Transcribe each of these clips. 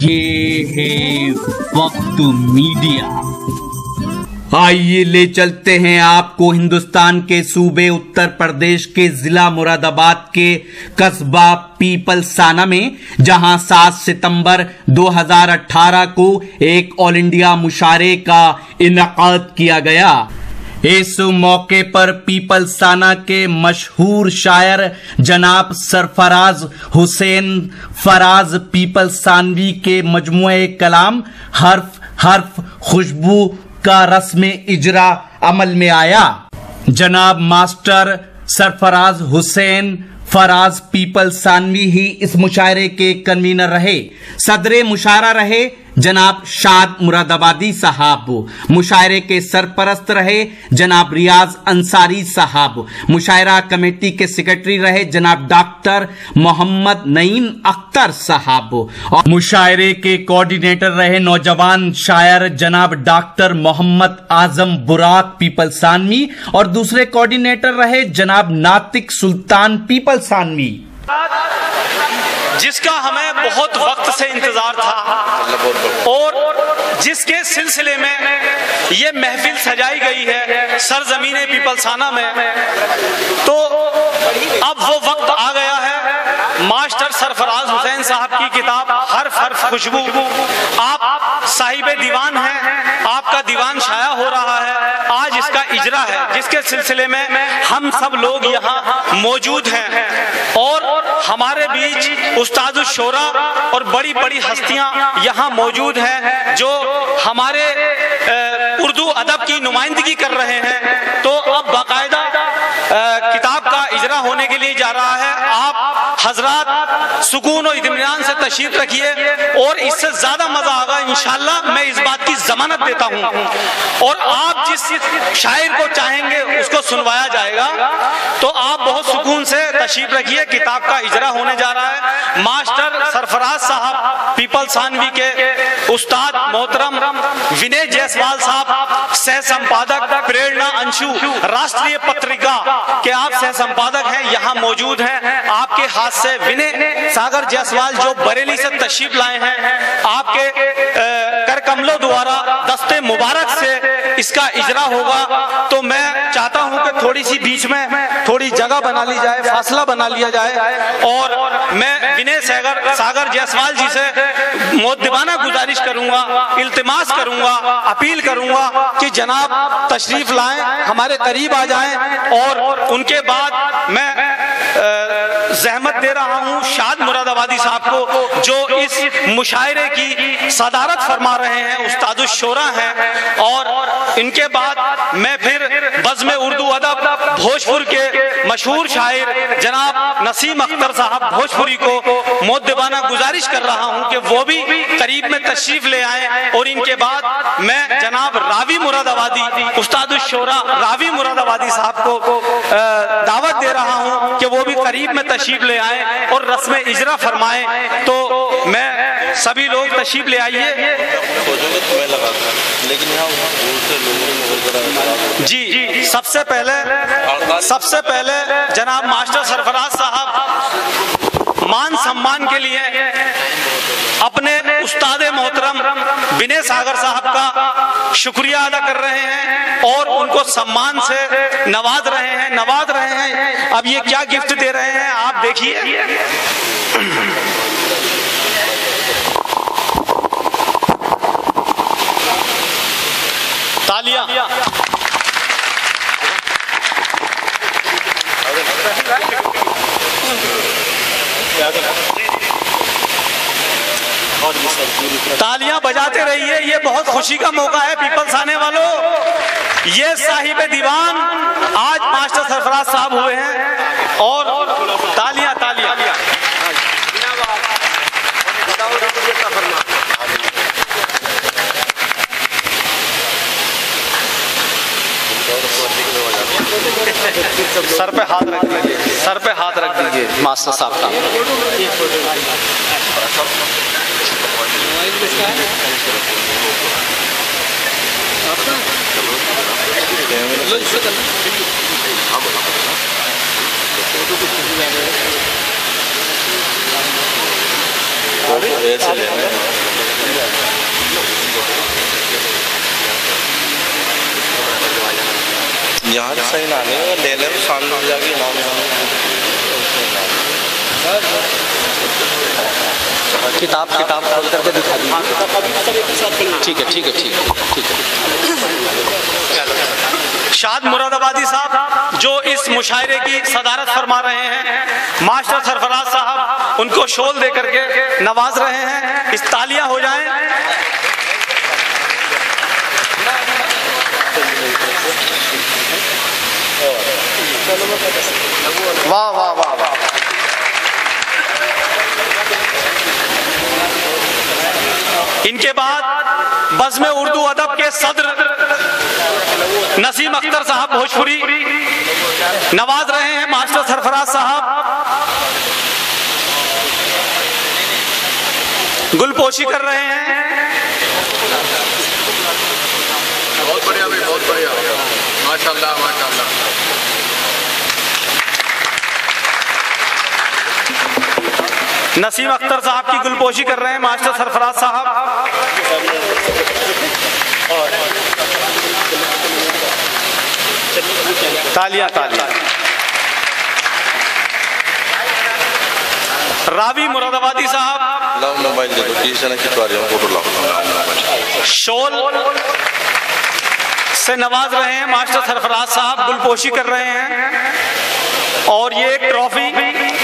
ये है वक्त मीडिया। आइए ले चलते हैं आपको हिंदुस्तान के सूबे उत्तर प्रदेश के जिला मुरादाबाद के कस्बा पीपलसाना में, जहां 7 सितंबर 2018 को एक ऑल इंडिया मुशायरे का इनेकाद किया गया। इस मौके पर पीपलसाना के मशहूर शायर जनाब सरफराज हुसैन फराज पीपलसानवी के मजमुए कलाम हर्फ हर्फ खुशबू का रस्म इजरा अमल में आया। जनाब मास्टर सरफराज हुसैन फराज पीपलसानवी ही इस मुशायरे के कन्वीनर रहे। सदरे मुशायरा रहे जनाब शाद मुरादाबादी साहब। मुशायरे के सरपरस्त रहे जनाब रियाज अंसारी साहब। मुशायरा कमेटी के सेक्रेटरी रहे जनाब डॉक्टर मोहम्मद नईम अख्तर साहब। और मुशायरे के कोऑर्डिनेटर रहे नौजवान शायर जनाब डॉक्टर मोहम्मद आजम बुराक पीपलसानवी। और दूसरे कोऑर्डिनेटर रहे जनाब नातिक सुल्तान पीपलसानवी, जिसका हमें बहुत वक्त से इंतजार था और जिसके सिलसिले में ये महफिल सजाई गई है सरजमीने पीपलसाना में। तो अब वो वक्त आ गया है मास्टर सरफराज हुसैन साहब की किताब हर्फ हर्फ खुशबू। आप साहिब दीवान हैं, आपका दीवान शाया हो रहा है, आज इसका इजरा है, जिसके सिलसिले में हम सब लोग यहाँ मौजूद हैं। और हमारे बीच उस्ताद शोरा और बड़ी बड़ी हस्तियां यहाँ मौजूद हैं जो हमारे उर्दू अदब की नुमाइंदगी कर रहे हैं। तो अब बाकायदा किताब का इजरा होने के लिए जा रहा है। आप हजरात सुकून और इत्मीनान से तशरीफ रखिए और इससे ज्यादा मजा आएगा इंशाल्लाह, मैं इस बात की जमानत देता हूँ। और आप जिस शायर को चाहेंगे उसको सुनवाया जाएगा। तो आप बहुत सुकून से तशरीफ रखिए, किताब का इजरा होने जा रहा है। मास्टर सरफराज साहब पीपलसानवी के उस्ताद मोहतरम विनय जायसवाल साहब सह संपादक प्रेरणा अंशु राष्ट्रीय पत्रिका के आप सह संपादक हैं, यहाँ मौजूद हैं। आपके हाथ से विनय सागर जायसवाल जो बरेली से तशरीफ लाए हैं, आपके कर कमलों द्वारा दस्ते मुबारक से इसका इजरा होगा। तो मैं चाहता हूं कि थोड़ी सी बीच में थोड़ी जगह बना ली जाए, फासला बना लिया जाए। और मैं विनय सागर जायसवाल जी से मुद्दबाना गुजारिश करूंगा, इल्तिमास करूंगा, अपील करूंगा कि जनाब तशरीफ लाएं, हमारे करीब आ जाएं। और उनके बाद मैं जहमत दे रहा हूं शाद मुरादाबादी साहब को जो इस मुशायरे की सदारत फरमा रहे हैं, उस्ताद शोरा हैं। और इनके बाद मैं फिर बज़्म उर्दू अदब भोजपुर के मशहूर शायर जनाब नसीम अख्तर साहब भोजपुरी को मुद्दबाना गुजारिश कर रहा हूं कि वो भी करीब में तशरीफ ले आए। और इनके बाद मैं जनाब रावी मुरादाबादी उस्ताद शोरा रावी मुरादाबादी साहब को दावत दे रहा हूं कि वो भी करीब में तशरीफ ले आए और रस्म इजरा फरमाएं। तो मैं सभी लोग तशरीफ ले आइए। जी सबसे पहले जनाब मास्टर सरफराज साहब मान सम्मान के लिए अपने उस्ताद मोहतरम विनय सागर साहब का शुक्रिया अदा कर रहे हैं और उनको सम्मान से नवाज रहे हैं। अब ये क्या गिफ्ट दे रहे हैं आप देखिए। तालियां। तालियां बजाते रहिए, ये बहुत खुशी का मौका है पीपलसाने वालों। ये साहिब दीवान आज मास्टर सरफराज साहब हुए हैं और तालियां तालियां। सर पे हाथ रख दीजिए मास्टर साहब का। ऐसे लेना है। सही ना नहीं ले ले सामने जाके नाम किताब खोल करके दिखा दीजिए। ठीक है ठीक है ठीक है ठीक है। शाद मुरादाबादी साहब जो इस मुशायरे की सदारत फरमा रहे हैं, मास्टर सरफराज साहब उनको शॉल दे करके नवाज रहे हैं। इस तालियां हो जाएं। वाह वाह वाह वाह। इनके बाद बज़्म उर्दू अदब के सदर नसीम अख्तर साहब भोजपुरी नवाज रहे हैं मास्टर सरफराज साहब, गुलपोशी कर रहे हैं। बहुत बढ़िया भाई, बहुत बढ़िया, माशाल्लाह माशाल्लाह। नसीम अख्तर साहब की गुलपोशी कर रहे हैं मास्टर सरफराज साहब। तालियां तालियां। रावी मुरादाबादी साहब लाओ मोबाइल दे दो, किसी ने खिंचवा रहे हो फोटो लाओ। शॉल से नवाज रहे हैं मास्टर सरफराज साहब, गुलपोशी कर रहे हैं। और ये एक ट्रॉफी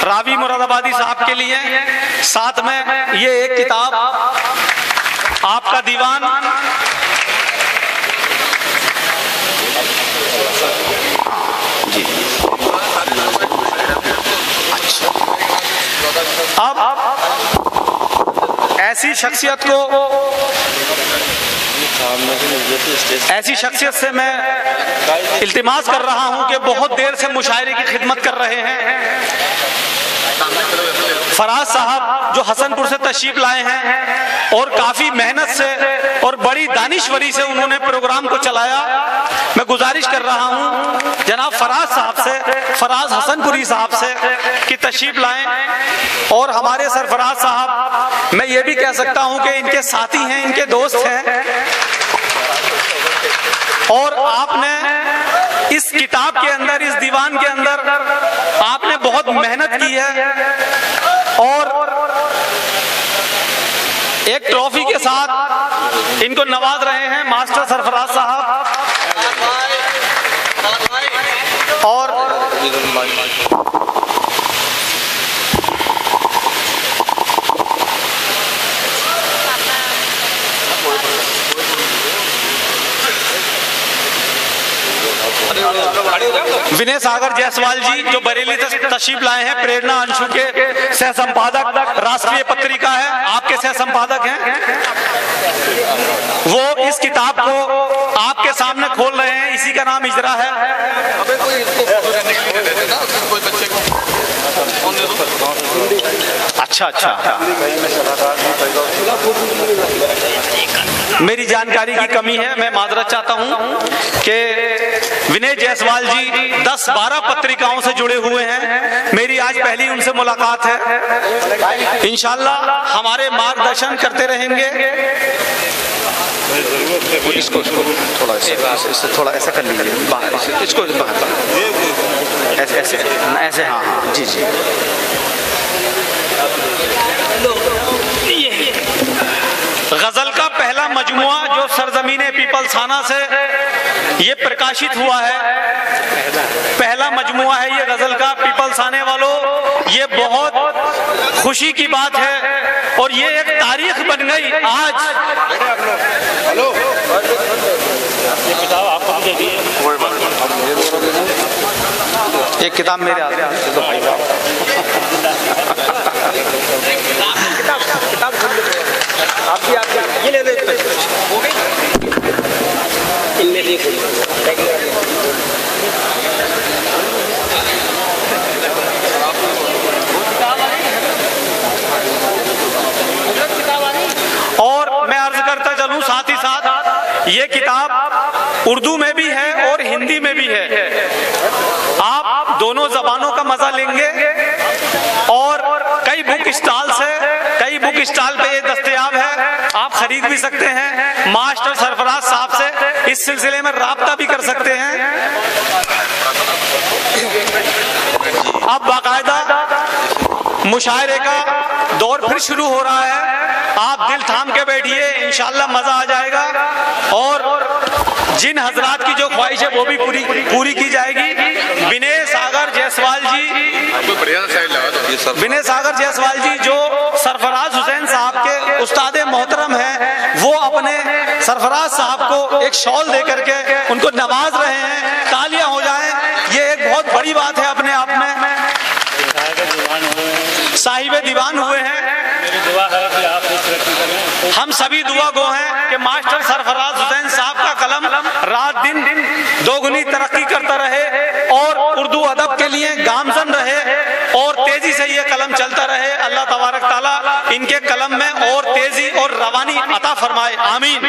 रावी मुरादाबादी साहब के लिए, साथ में ये एक किताब आपका दीवान। जी अच्छा। अब ऐसी शख्सियत से मैं इल्तिमास कर रहा हूं कि बहुत देर से मुशायरे की खिदमत कर रहे हैं। फराज साहब जो हसनपुर से तशरीफ लाए हैं और काफी मेहनत से और बड़ी दानिशवरी से उन्होंने प्रोग्राम को चलाया। मैं गुजारिश कर रहा हूं जनाब फराज साहब से, फराज हसनपुरी साहब से कि तशरीफ लाएं। और हमारे सरफराज साहब, मैं ये भी कह सकता हूं कि इनके साथी हैं, इनके दोस्त हैं। और आपने इस किताब के अंदर, इस दीवान के अंदर आपने बहुत मेहनत की है और एक ट्रॉफी के साथ इनको नवाज रहे हैं मास्टर सरफराज साहब। और विनय सागर जायसवाल जी जो बरेली से तशरीफ लाए हैं, प्रेरणा अंशु के सह संपादक, राष्ट्रीय पत्रिका है, आपके सह संपादक हैं। वो इस किताब को आपके सामने खोल रहे हैं, इसी का नाम इजरा है। अच्छा अच्छा, मेरी जानकारी की कमी है, मैं माजरत चाहता हूं कि विनय जायसवाल जी 10-12 पत्रिकाओं से जुड़े हुए हैं। मेरी आज पहली उनसे मुलाकात है। इंशाल्लाह हमारे मार्गदर्शन करते रहेंगे। इसको थोड़ा ऐसा कर लीजिए, बाहर इसको बाहर ऐसे ऐसे ऐसे, हाँ हाँ जी जी। गजल का पहला मजमुआ जो सरजमीने पीपलसाना से ये प्रकाशित हुआ है, पहला मजमुआ है ये गजल का। पीपलसाने वालों, ये बहुत खुशी की बात है और ये एक तारीख बन गई आज। हेलो, ये किताब आपको दे दी है, एक किताब मेरे हाथ में तो भाई साहब किताब आप ये ले लो, हो गई इनमें देख और मैं अर्ज करता चलूं साथ ही साथ ये किताब उर्दू में भी है और हिंदी में भी है। आप दोनों जबानों का मजा लेंगे और कई बुक स्टॉल पे ये दस्तयाब है, आप खरीद भी सकते हैं। मास्टर सरफराज साहब से इस सिलसिले में राब्ता भी कर सकते हैं। अब बाकायदा मुशायरे का दौर फिर शुरू हो रहा है। आप दिल थाम के बैठिए, इंशाल्लाह मजा आ जाएगा और जिन हजरात की जो ख्वाहिश है वो भी पूरी की जाएगी। विनय सागर जायसवाल जी जो सरफराज हुसैन साहब के उस्ताद मोहतरम हैं, वो अपने सरफराज साहब को एक शॉल दे करके उनको नवाज रहे हैं। तालियां हो जाएं, ये एक बहुत बड़ी बात है अपने आप में। साहिब दीवान हुए हैं, हम सभी दुआ गो हैं कि मास्टर सरफराज हुसैन साहब का कलम रात दिन दोगुनी तरक्की करता रहे और उर्दू अदब के लिए गामजन रहे और तेजी से ये कलम चलता रहे। अल्लाह तबारक ताला इनके कलम में और तेजी और रवानी अता फरमाए, आमीन।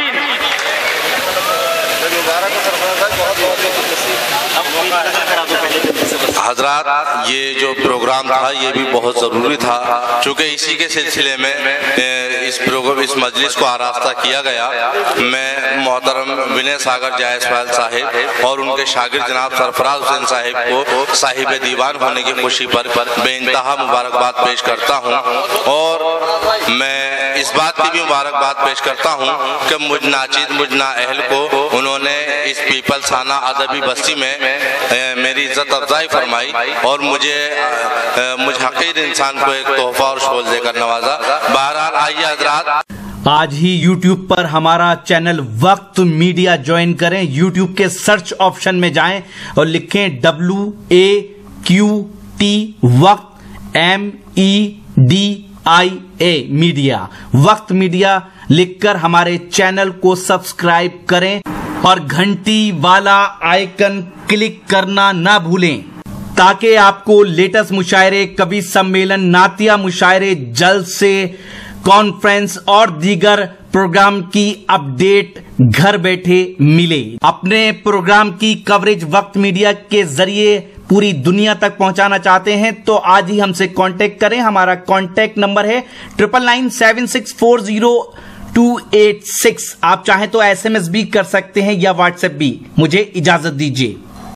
हजरात, ये जो प्रोग्राम था ये भी बहुत ज़रूरी था, चूँकि इसी के सिलसिले में इस मजलिस को आरास्ता किया गया। मैं मोहतरम विनय सागर जायसवाल साहिब और उनके शागिर्द जनाब सरफराज हुसैन साहिब को साहिब दीवान होने की खुशी पर बेइंतहा मुबारकबाद पेश करता हूँ और मैं इस बात की भी मुबारकबाद पेश करता हूँ कि मुझ नाचिद मुझ नाअहल को उन्होंने इस पीपल्स खाना अदबी बस्ती में मेरी इज्जत अफजाई फरमाई और मुझ हकीर इंसान को एक तोहफा और शोल देकर नवाजा। बहरहाल आइए हजरात, आज ही YouTube पर हमारा चैनल वक्त मीडिया ज्वाइन करें। YouTube के सर्च ऑप्शन में जाएं और लिखें WAQT वक्त MEDIA मीडिया। वक्त मीडिया लिखकर हमारे चैनल को सब्सक्राइब करें और घंटी वाला आइकन क्लिक करना ना भूलें ताकि आपको लेटेस्ट मुशायरे, कवि सम्मेलन, नातिया मुशायरे, जलसे, कॉन्फ्रेंस और दीगर प्रोग्राम की अपडेट घर बैठे मिले। अपने प्रोग्राम की कवरेज वक्त मीडिया के जरिए पूरी दुनिया तक पहुंचाना चाहते हैं तो आज ही हमसे कांटेक्ट करें। हमारा कांटेक्ट नंबर है 9997640286। आप चाहें तो SMS भी कर सकते हैं या WhatsApp भी। मुझे इजाजत दीजिए।